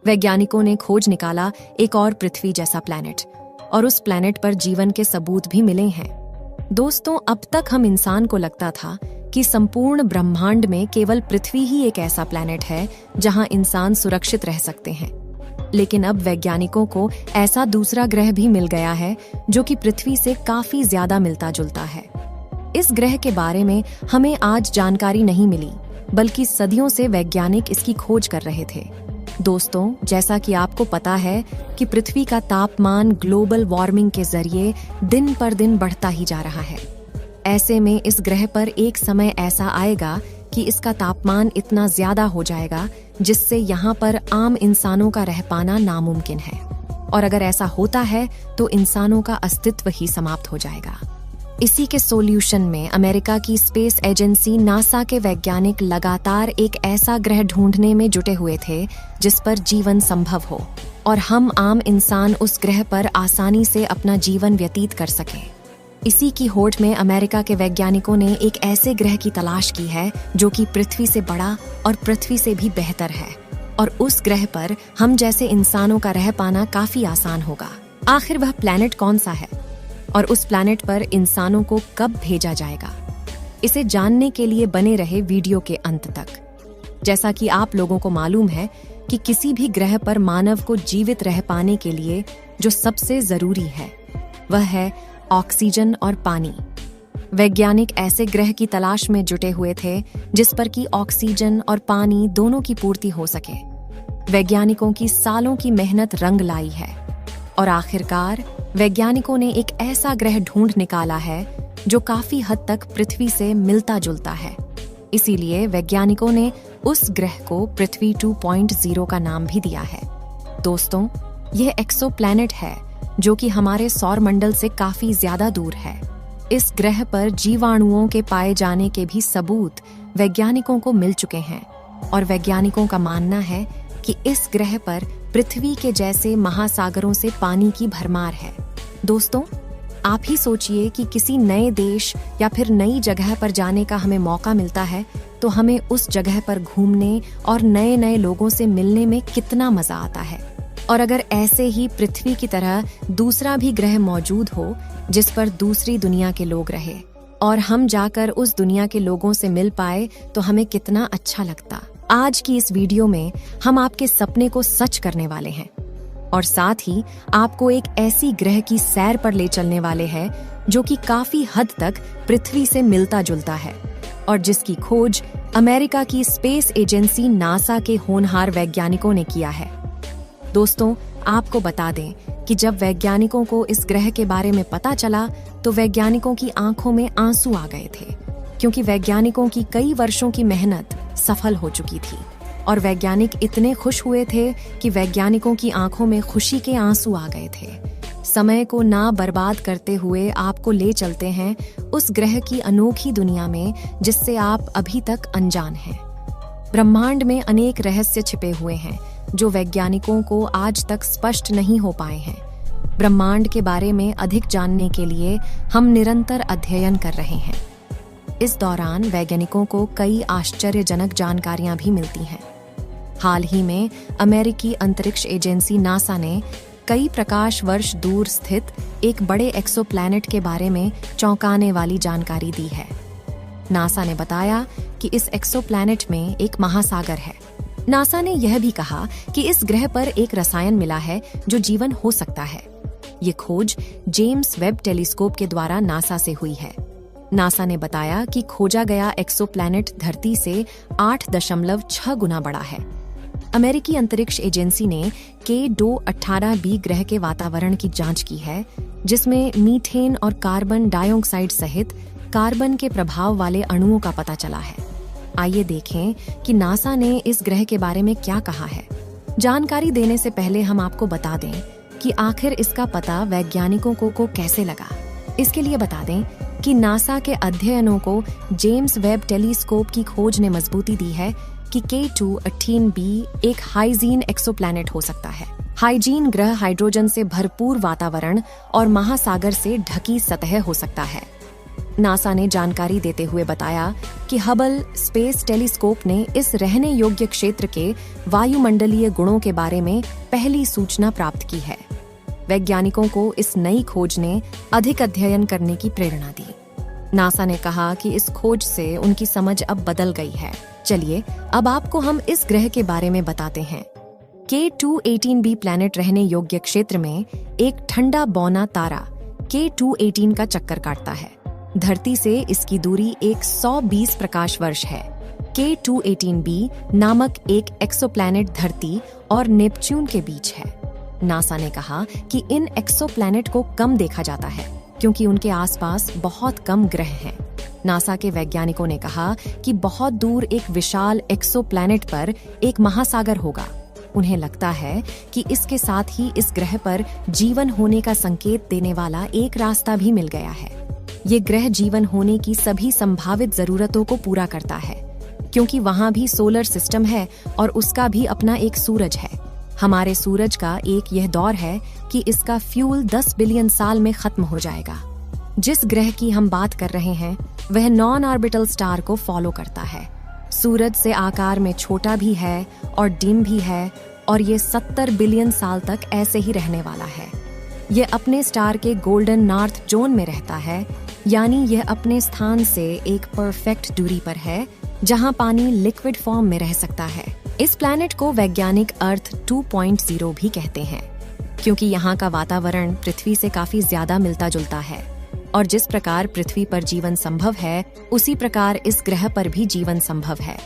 वैज्ञानिकों ने खोज निकाला एक और पृथ्वी जैसा प्लैनेट, और उस प्लैनेट पर जीवन के सबूत भी मिले हैं। दोस्तों, अब तक हम इंसान को लगता था कि संपूर्ण ब्रह्मांड में केवल पृथ्वी ही एक ऐसा प्लैनेट है जहां इंसान सुरक्षित रह सकते हैं। लेकिन अब वैज्ञानिकों को ऐसा दूसरा ग्रह भी मिल गया है जो कि पृथ्वी से काफी ज्यादा मिलता जुलता है। इस ग्रह के बारे में हमें आज जानकारी नहीं मिली, बल्कि सदियों से वैज्ञानिक इसकी खोज कर रहे थे। दोस्तों, जैसा कि आपको पता है कि पृथ्वी का तापमान ग्लोबल वार्मिंग के जरिए दिन पर दिन बढ़ता ही जा रहा है। ऐसे में इस ग्रह पर एक समय ऐसा आएगा कि इसका तापमान इतना ज्यादा हो जाएगा जिससे यहाँ पर आम इंसानों का रह पाना नामुमकिन है। और अगर ऐसा होता है तो इंसानों का अस्तित्व ही समाप्त हो जाएगा। इसी के सॉल्यूशन में अमेरिका की स्पेस एजेंसी नासा के वैज्ञानिक लगातार एक ऐसा ग्रह ढूंढने में जुटे हुए थे जिस पर जीवन संभव हो और हम आम इंसान उस ग्रह पर आसानी से अपना जीवन व्यतीत कर सके। इसी की होड़ में अमेरिका के वैज्ञानिकों ने एक ऐसे ग्रह की तलाश की है जो कि पृथ्वी से बड़ा और पृथ्वी से भी बेहतर है, और उस ग्रह पर हम जैसे इंसानों का रह पाना काफी आसान होगा। आखिर वह प्लैनेट कौन सा है और उस प्लैनेट पर इंसानों को कब भेजा जाएगा, इसे जानने के लिए बने रहे वीडियो के अंत तक। जैसा कि आप लोगों को मालूम है कि किसी भी ग्रह पर मानव को जीवित रह पाने के लिए जो सबसे जरूरी है वह है ऑक्सीजन और पानी। वैज्ञानिक ऐसे ग्रह की तलाश में जुटे हुए थे जिस पर कि ऑक्सीजन और पानी दोनों की पूर्ति हो सके। वैज्ञानिकों की सालों की मेहनत रंग लाई है और आखिरकार वैज्ञानिकों ने एक ऐसा ग्रह ढूंढ निकाला है जो काफी हद तक पृथ्वी से मिलता जुलता है। इसीलिए वैज्ञानिकों ने उस ग्रह को पृथ्वी 2.0 का नाम भी दिया है। दोस्तों, यह एक्सोप्लैनेट है जो कि हमारे सौर मंडल से काफी ज्यादा दूर है। इस ग्रह पर जीवाणुओं के पाए जाने के भी सबूत वैज्ञानिकों को मिल चुके हैं और वैज्ञानिकों का मानना है कि इस ग्रह पर पृथ्वी के जैसे महासागरों से पानी की भरमार है। दोस्तों, आप ही सोचिए कि किसी नए देश या फिर नई जगह पर जाने का हमें मौका मिलता है तो हमें उस जगह पर घूमने और नए नए लोगों से मिलने में कितना मजा आता है। और अगर ऐसे ही पृथ्वी की तरह दूसरा भी ग्रह मौजूद हो जिस पर दूसरी दुनिया के लोग रहे और हम जाकर उस दुनिया के लोगों से मिल पाए तो हमें कितना अच्छा लगता। आज की इस वीडियो में हम आपके सपने को सच करने वाले हैं और साथ ही आपको एक ऐसी ग्रह की सैर पर ले चलने वाले हैं जो कि काफी हद तक पृथ्वी से मिलता जुलता है और जिसकी खोज अमेरिका की स्पेस एजेंसी नासा के होनहार वैज्ञानिकों ने किया है। दोस्तों, आपको बता दें कि जब वैज्ञानिकों को इस ग्रह के बारे में पता चला तो वैज्ञानिकों की आंखों में आंसू आ गए थे, क्योंकि वैज्ञानिकों की कई वर्षों की मेहनत सफल हो चुकी थी और वैज्ञानिक इतने खुश हुए थे कि वैज्ञानिकों की आंखों में खुशी के आंसू आ गए थे। समय को ना बर्बाद करते हुए आपको ले चलते हैं उस ग्रह की अनोखी दुनिया में जिससे आप अभी तक अनजान हैं। ब्रह्मांड में अनेक रहस्य छिपे हुए हैं जो वैज्ञानिकों को आज तक स्पष्ट नहीं हो पाए हैं। ब्रह्मांड के बारे में अधिक जानने के लिए हम निरंतर अध्ययन कर रहे हैं। इस दौरान वैज्ञानिकों को कई आश्चर्यजनक जानकारियां भी मिलती हैं। हाल ही में अमेरिकी अंतरिक्ष एजेंसी नासा ने कई प्रकाश वर्ष दूर स्थित एक बड़े एक्सोप्लैनेट के बारे में चौंकाने वाली जानकारी दी है। नासा ने बताया कि इस एक्सोप्लैनेट में एक महासागर है। नासा ने यह भी कहा कि इस ग्रह पर एक रसायन मिला है जो जीवन हो सकता है। ये खोज जेम्स वेब टेलीस्कोप के द्वारा नासा से हुई है। नासा ने बताया कि खोजा गया एक्सोप्लैनेट धरती से 8.6 गुना बड़ा है। अमेरिकी अंतरिक्ष एजेंसी ने K2-18b ग्रह के वातावरण की जांच की है, जिसमें मीथेन और कार्बन डाइऑक्साइड सहित कार्बन के प्रभाव वाले अणुओं का पता चला है। आइए देखें कि नासा ने इस ग्रह के बारे में क्या कहा है। जानकारी देने से पहले हम आपको बता दें कि आखिर इसका पता वैज्ञानिकों को कैसे लगा। इसके लिए बता दें कि नासा के अध्ययनों को जेम्स वेब टेलीस्कोप की खोज ने मजबूती दी है कि K2-18b एक हाइजीन एक्सोप्लैनेट हो सकता है। हाइजीन ग्रह हाइड्रोजन से भरपूर वातावरण और महासागर से ढकी सतह हो सकता है। नासा ने जानकारी देते हुए बताया कि हबल स्पेस टेलीस्कोप ने इस रहने योग्य क्षेत्र के वायुमंडलीय गुणों के बारे में पहली सूचना प्राप्त की है। वैज्ञानिकों को इस नई खोज ने अधिक अध्ययन करने की प्रेरणा दी। नासा ने कहा कि इस खोज से उनकी समझ अब बदल गई है। चलिए अब आपको हम इस ग्रह के बारे में बताते हैं। K2-18b प्लैनेट रहने योग्य क्षेत्र में एक ठंडा बौना तारा K2-18 का चक्कर काटता है। धरती से इसकी दूरी 120 प्रकाश वर्ष है। K2-18b नामक एक एक्सोप्लैनेट धरती और नेपच्यून के बीच है। नासा ने कहा कि इन एक्सोप्लैनेट को कम देखा जाता है क्योंकि उनके आसपास बहुत कम ग्रह हैं। नासा के वैज्ञानिकों ने कहा कि बहुत दूर एक विशाल एक्सोप्लैनेट पर एक महासागर होगा। उन्हें लगता है कि इसके साथ ही इस ग्रह पर जीवन होने का संकेत देने वाला एक रास्ता भी मिल गया है। ये ग्रह जीवन होने की सभी संभावित जरूरतों को पूरा करता है क्योंकि वहां भी सोलर सिस्टम है और उसका भी अपना एक सूरज है। हमारे सूरज का एक यह दौर है कि इसका फ्यूल 10 बिलियन साल में खत्म हो जाएगा। जिस ग्रह की हम बात कर रहे हैं वह नॉन ऑर्बिटल स्टार को फॉलो करता है। सूरज से आकार में छोटा भी है और डिम भी है और ये 70 बिलियन साल तक ऐसे ही रहने वाला है। ये अपने स्टार के गोल्डन नॉर्थ जोन में रहता है, यानी यह अपने स्थान से एक परफेक्ट दूरी पर है जहां पानी लिक्विड फॉर्म में रह सकता है। इस प्लैनेट को वैज्ञानिक अर्थ 2.0 भी कहते हैं क्योंकि यहाँ का वातावरण पृथ्वी से काफी ज्यादा मिलता जुलता है और जिस प्रकार पृथ्वी पर जीवन संभव है उसी प्रकार इस ग्रह पर भी जीवन संभव है।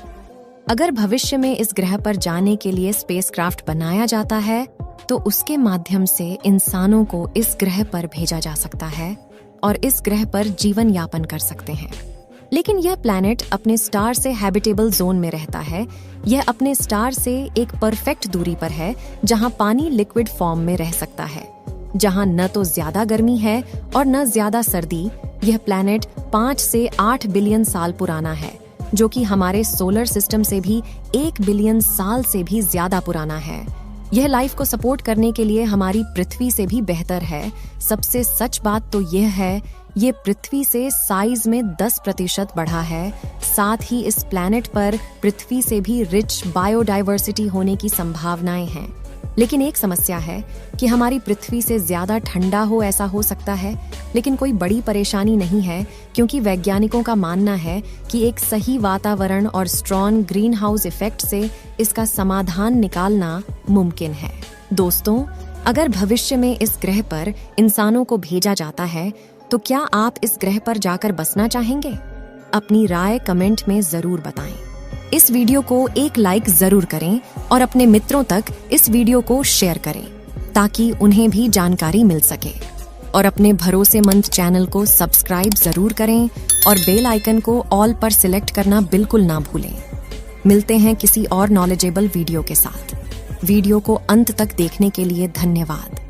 अगर भविष्य में इस ग्रह पर जाने के लिए स्पेसक्राफ्ट बनाया जाता है तो उसके माध्यम से इंसानों को इस ग्रह पर भेजा जा सकता है और इस ग्रह पर जीवन यापन कर सकते हैं। लेकिन यह प्लैनेट अपने स्टार से हैबिटेबल जोन में रहता है। यह अपने स्टार से एक परफेक्ट दूरी पर है जहां पानी लिक्विड फॉर्म में रह सकता है, जहां न तो ज्यादा गर्मी है और न ज्यादा सर्दी। यह प्लैनेट 5 से 8 बिलियन साल पुराना है, जो कि हमारे सोलर सिस्टम से भी 1 बिलियन साल से भी ज्यादा पुराना है। यह लाइफ को सपोर्ट करने के लिए हमारी पृथ्वी से भी बेहतर है। सबसे सच बात तो यह है, ये पृथ्वी से साइज में 10% बढ़ा है। साथ ही इस प्लैनेट पर पृथ्वी से भी रिच बायोडाइवर्सिटी होने की संभावनाएं हैं। लेकिन एक समस्या है कि हमारी पृथ्वी से ज्यादा ठंडा हो, ऐसा हो सकता है, लेकिन कोई बड़ी परेशानी नहीं है क्योंकि वैज्ञानिकों का मानना है कि एक सही वातावरण और स्ट्रॉन्ग ग्रीन हाउस इफेक्ट से इसका समाधान निकालना मुमकिन है। दोस्तों, अगर भविष्य में इस ग्रह पर इंसानों को भेजा जाता है तो क्या आप इस ग्रह पर जाकर बसना चाहेंगे? अपनी राय कमेंट में जरूर बताएं। इस वीडियो को एक लाइक जरूर करें और अपने मित्रों तक इस वीडियो को शेयर करें ताकि उन्हें भी जानकारी मिल सके। और अपने भरोसेमंद चैनल को सब्सक्राइब जरूर करें और बेल आइकन को ऑल पर सिलेक्ट करना बिल्कुल ना भूलें। मिलते हैं किसी और नॉलेजेबल वीडियो के साथ। वीडियो को अंत तक देखने के लिए धन्यवाद।